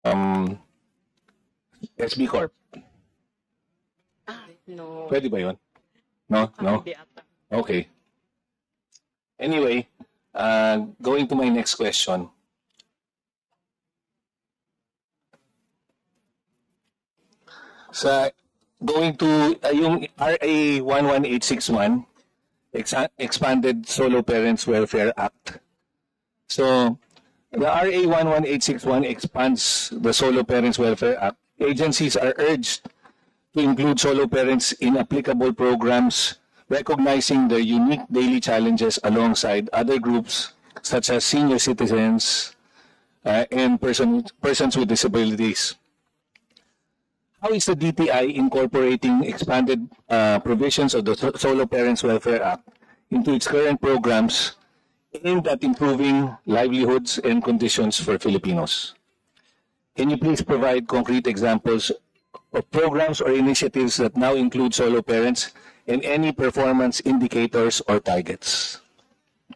Um, SB Corp. No. Pwede ba yun? No? No? Hindi ata. Okay. Anyway, going to my next question. Sa going to yung RA 11861, Expanded Solo Parents Welfare Act. So, the RA 11861 expands the Solo Parents Welfare Act. Agencies are urged to include solo parents in applicable programs, recognizing their unique daily challenges alongside other groups such as senior citizens and persons with disabilities. How is the DTI incorporating expanded provisions of the Solo Parents Welfare Act into its current programs aimed at improving livelihoods and conditions for Filipinos? Can you please provide concrete examples of programs or initiatives that now include solo parents and any performance indicators or targets?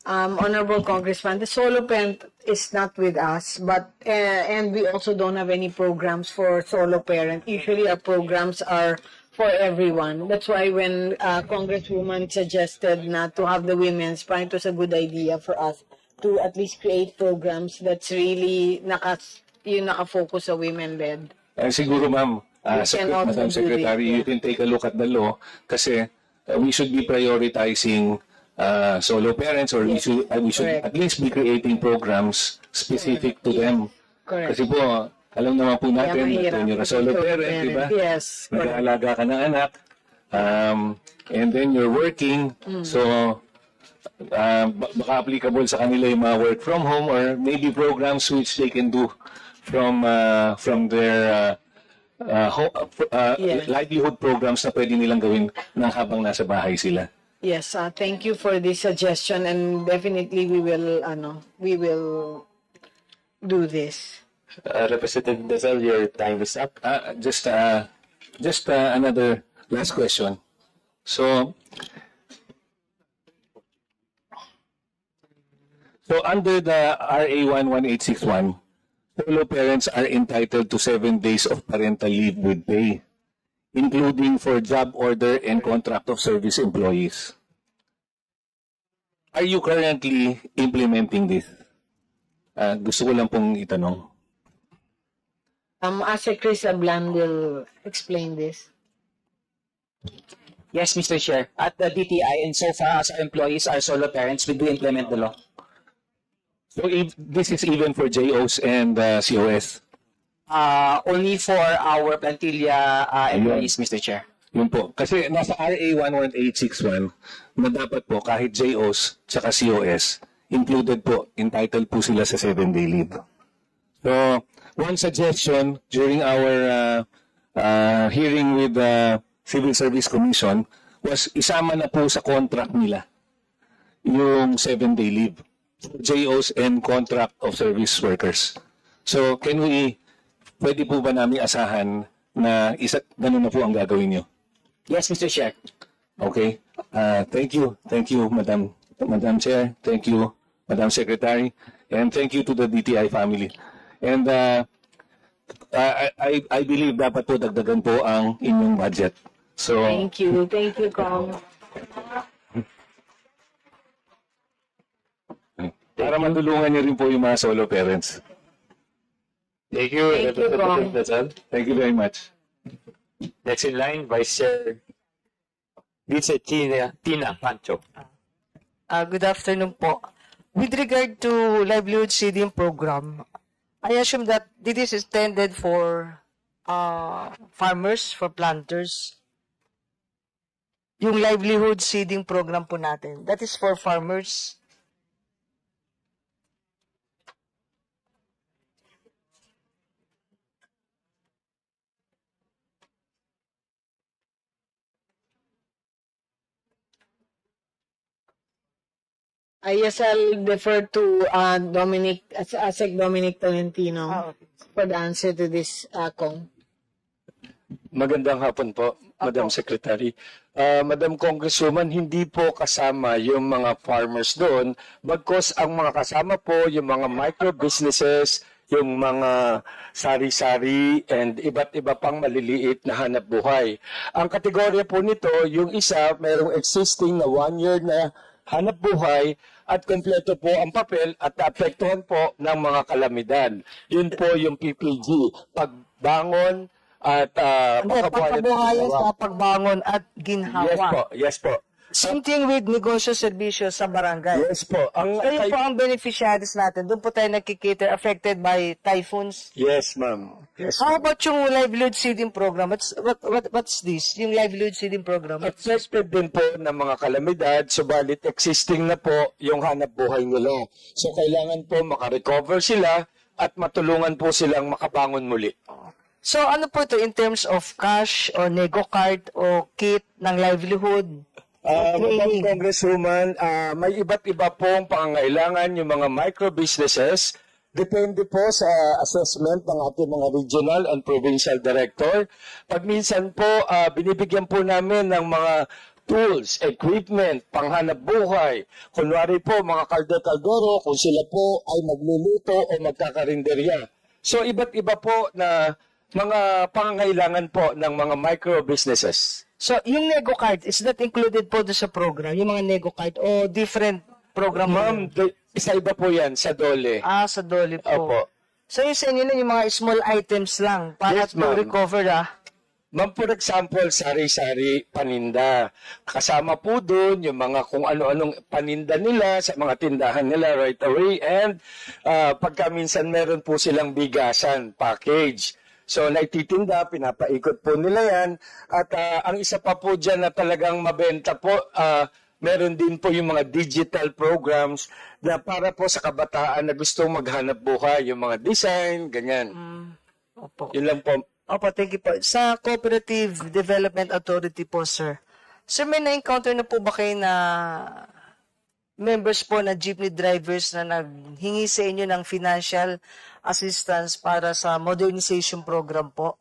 Honorable Congressman, the solo parent is not with us, but and we also don't have any programs for solo parent. Usually our programs are for everyone. That's why when Congresswoman suggested not to have the women's, it was a good idea for us to at least create programs that's really naka-focus sa women-led. Siguro ma'am, Madam Secretary, you can take a look at the law kasi we should be prioritizing solo parents, or we should at least be creating programs specific to them. Correct. Kasi po, alam naman po natin, when you're a solo parent, di ba? Yes. Nag-aalaga ka ng anak, and then you're working, so baka applicable sa kanila yung mga work from home or maybe programs which they can do from their livelihood programs na pwede nilang gawin na habang nasa bahay sila. Yes, thank you for this suggestion, and definitely we will do this. Representative Desal, your time is up. Just another last question. So under the RA 11861, solo parents are entitled to 7 days of parental leave with pay, including for job order and contract of service employees. Are you currently implementing this? Gusto ko lang pong itanong. Ase Chris Ablan will explain this. Yes, Mr. Chair. At the DTI, and so far as our employees are solo parents, we do implement the law. So if this is even for JOs and COS? Only for our plantilla employees, Mr. Chair. Yun po. Kasi nasa RA 11861 na dapat po kahit JOs tsaka COS, included po, entitled po sila sa 7-day leave. So, one suggestion during our hearing with the Civil Service Commission was isama na po sa contract nila yung 7-day leave. JOs and contract of service workers. So, pwede po ba namin asahan na ganun na po ang gagawin nyo? Yes, Mr. Chair. Okay. Thank you. Thank you, Madam Chair. Thank you, Madam Secretary. And thank you to the DTI family. And I believe dapat po dagdagan po ang inyong budget. So, Thank you, Kong. para matulungan niyo rin po yung mga solo parents. Thank you, Representative Desal. Thank you very much. Next in line, Vice Chair Vice Tina Pancho. Good afternoon po. With regard to livelihood seeding program, I assume that this is intended for farmers, for planters. Yung livelihood seeding program po natin, that is for farmers. Yes, I'll defer to Asek Dominic Tolentino for the answer to this, Kong. Magandang hapon po, Madam Secretary. Madam Congresswoman, hindi po kasama yung mga farmers doon, bagkus ang mga kasama po yung mga micro businesses, yung mga sari-sari and iba't iba pang maliliit na hanap buhay. Ang kategorya po nito, yung isa, mayroong existing na 1 year na hanap buhay at kompleto po ang papel at naapektuhan po ng mga kalamidad. Yun po yung PPG, pagbangon at Pagkabuhayan sa pagbangon at ginhawa. Yes po. Same thing with negosyo, serbisyo sa barangay. Yes po. So yun po ang beneficiaries natin. Doon po tayo nagkikater affected by typhoons. Yes, ma'am. Yes, How about yung livelihood seeding program? What's this? Yung livelihood seeding program? Affected din po ng mga kalamidad, subalit existing na po yung hanap buhay nila. So kailangan po makarecover sila at matulungan po silang makabangon muli. So ano po ito in terms of cash or nego card o kit ng livelihood? Madam Congresswoman, may iba't iba pong pangangailangan yung mga micro-businesses. Depende po sa assessment ng ating mga regional and provincial director. Pag minsan po, binibigyan po namin ng mga tools, equipment, panghanap buhay. Kunwari po, mga kalde-kaldero, kung sila po ay magluluto o magkakarinderya. So, iba't iba po na mga pangangailangan po ng mga micro-businesses. So yung nego card, is that included po doon sa program? Yung mga nego card o different program? Ma'am, isa iba po yan sa DOLE. Sa DOLE po. Opo. So yung sa inyo na yung mga small items lang para Yes, to ma'am. recover Ma'am, for example, sari-sari paninda. Kasama po doon yung mga kung ano-anong paninda nila sa mga tindahan nila right away. And pagka minsan meron po silang bigasan, package. So, naititinda, pinapaikot po nila yan. At ang isa pa po dyan na talagang mabenta po, meron din po yung mga digital programs na para po sa kabataan na gustong maghanap buhay, yung mga design, ganyan. Opo. Yun lang po. Opo, thank you po. Sa Cooperative Development Authority po, sir. Sir, may na-encounter na po ba kayo na members po na jeepney drivers na naghingi sa inyo ng financial assistance para sa modernization program po?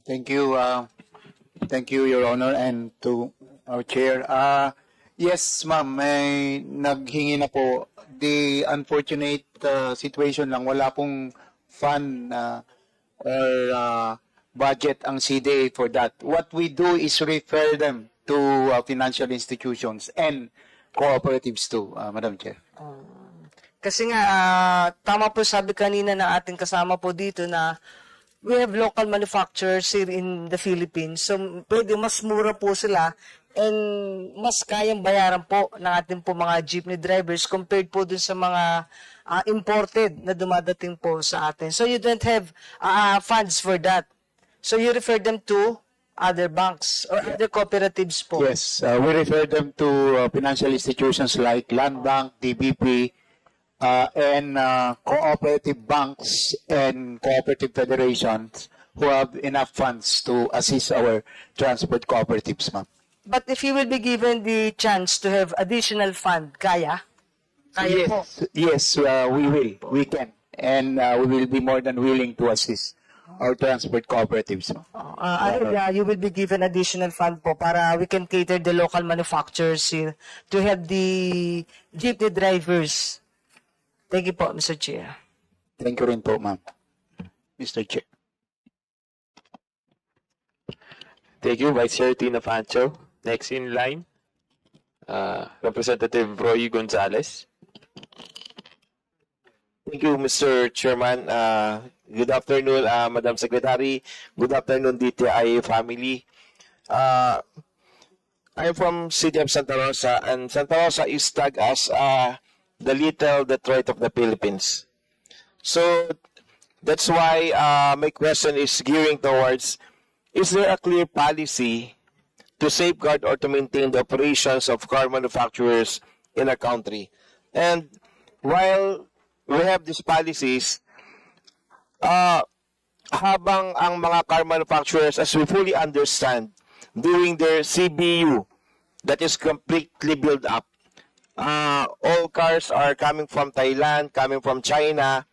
Thank you, Your Honor, and to our chair. Yes, ma'am, may naghingi na po. The unfortunate situation lang, wala pong fund or budget ang CDA for that. What we do is refer them to financial institutions and cooperatives too, Madam Chair. Kasi nga, tama po sabi kanina ng ating kasama po dito na we have local manufacturers here in the Philippines. So, pwede mas mura po sila and mas kayang bayaran po ng ating po mga jeepney drivers compared po dun sa mga imported na dumadating po sa atin. So, you don't have funds for that. So, you refer them to other banks or other cooperatives po. Yes, we refer them to financial institutions like Land Bank, DBP, and cooperative banks and cooperative federations who have enough funds to assist our transport cooperatives, ma'am. But if you will be given the chance to have additional fund, kaya po. Yes, we will. We can. And we will be more than willing to assist our transport cooperatives. You will be given additional fund po para we can cater the local manufacturers here to have the jeepney drivers. Thank you po, Mr. Chair. Thank you rin po, ma'am. Mr. Chair. Thank you, Vice Chair Tina Fancho. Next in line, Representative Roy Gonzalez. Thank you, Mr. Chairman. Good afternoon, Madam Secretary. Good afternoon, DTI family. I'm from City of Santa Rosa, and Santa Rosa is tagged as the little Detroit of the Philippines. So that's why my question is gearing towards, is there a clear policy to safeguard or to maintain the operations of car manufacturers in our country? And while we have these policies, habang ang mga car manufacturers, as we fully understand, doing their CBU that is completely built up, all cars are coming from Thailand, coming from China.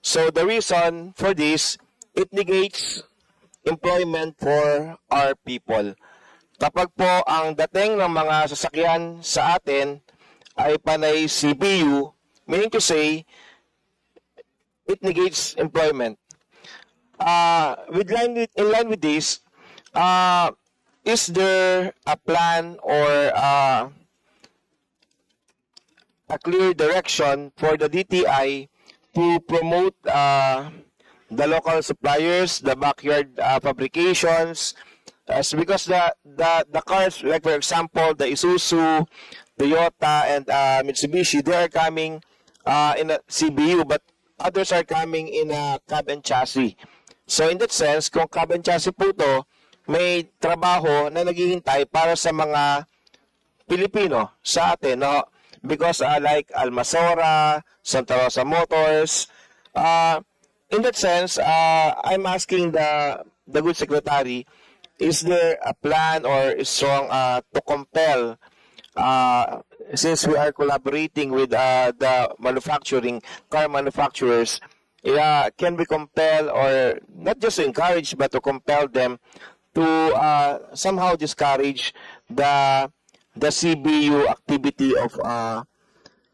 So the reason for this, it negates employment for our people. Kapag po ang dating ng mga sasakyan sa atin ay panay CBU, meaning to say, it negates employment. In line with this, is there a plan or a clear direction for the DTI to promote the local suppliers, the backyard fabrications, because the cars, like for example, the Isuzu, Toyota, and Mitsubishi, they are coming in a CBU, but others are coming in a cab and chassis. So in that sense, kung cab and chassis po to, may trabaho na naghihintay para sa mga Pilipino sa atin, no? Because like Almasora, Santa Rosa Motors, in that sense, I'm asking the good secretary, is there a plan or strong to compel, since we are collaborating with the car manufacturers, can we compel, or not just to encourage, but to compel them to somehow discourage the CBU activity of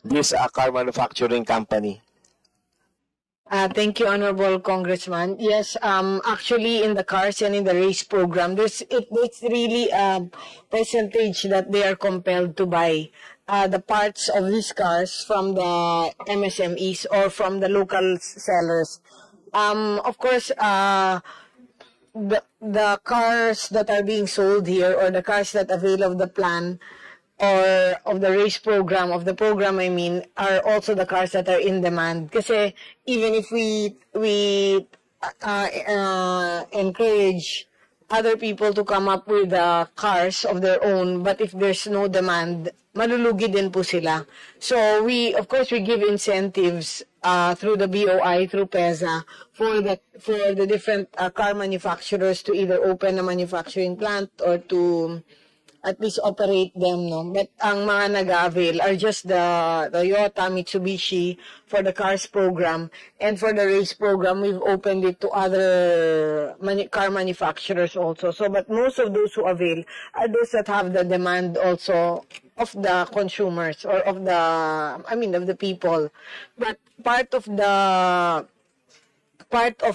this car manufacturing company? Thank you, Honorable Congressman. Yes, actually, in the cars and in the race program, it's really a percentage that they are compelled to buy the parts of these cars from the MSMEs or from the local sellers. Of course, the cars that are being sold here, or the cars that avail of the plan or of the race program, of the program I mean, are also the cars that are in demand. Kasi even if we encourage other people to come up with cars of their own, but if there's no demand, malulugi din po sila. So of course we give incentives through the BOI, through PEZA, for the different car manufacturers to either open a manufacturing plant or to at least operate them, no? But ang mga nag-avail are just the Toyota, Mitsubishi for the cars program, and for the race program, we've opened it to other car manufacturers also. So, but most of those who avail are those that have the demand also of the consumers, or of the people. But part of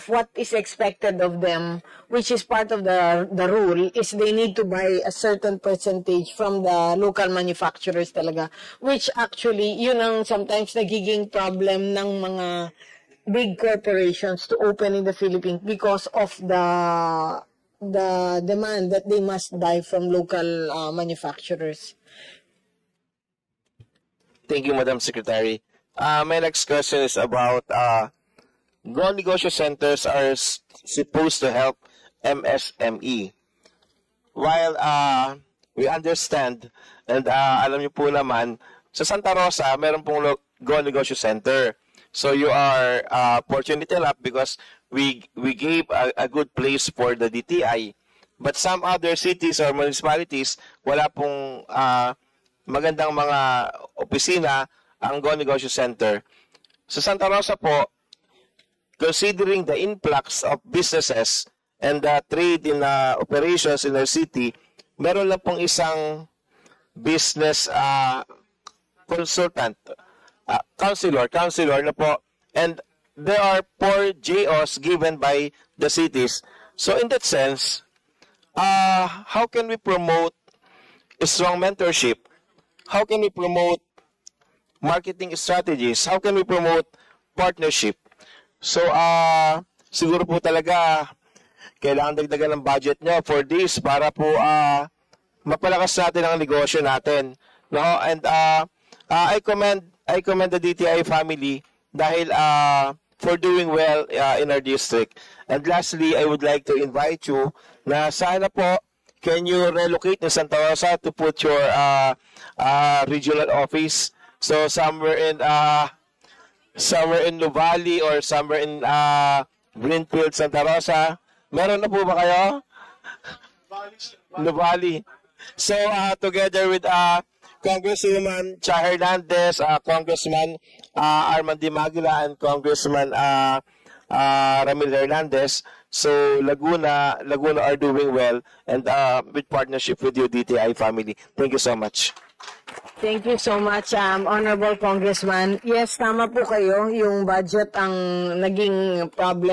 what is expected of them, which is part of the rule, is they need to buy a certain percentage from the local manufacturers talaga, which actually, yun ang sometimes nagiging problem ng mga big corporations to open in the Philippines, because of the demand that they must buy from local manufacturers. Thank you, Madam Secretary. My next question is about Go Negosyo Centers are supposed to help MSME. While we understand, and alam niyo po naman, sa Santa Rosa, meron pong Go Negosyo Center. So you are fortunate enough because we gave a good place for the DTI. But some other cities or municipalities, wala pong magandang mga opisina ang Go Negosyo Center. Sa Santa Rosa po, considering the influx of businesses and the trade in operations in our city, meron lang pong isang business consultant, counselor na po, and there are 4 JOs given by the cities. So in that sense, how can we promote a strong mentorship? How can we promote marketing strategies? How can we promote partnership? So, siguro po talaga, kailangan dagdagan ng budget nyo for this para po mapalakas natin ang negosyo natin. No? And I commend the DTI family dahil for doing well in our district. And lastly, I would like to invite you na sana po, can you relocate in Santa Rosa to put your regional office? So, somewhere in Nuvali or somewhere in Greenfield, Santa Rosa. Meron na po ba kayo? Nuvali. So, together with Congresswoman Cha Hernandez, Congressman Arman Dimagula, and Congressman Ramil Hernandez, so Laguna are doing well, and with partnership with you, DTI family. Thank you so much. Thank you so much, Honorable Congressman. Yes, tama po kayo. Yung budget ang naging problem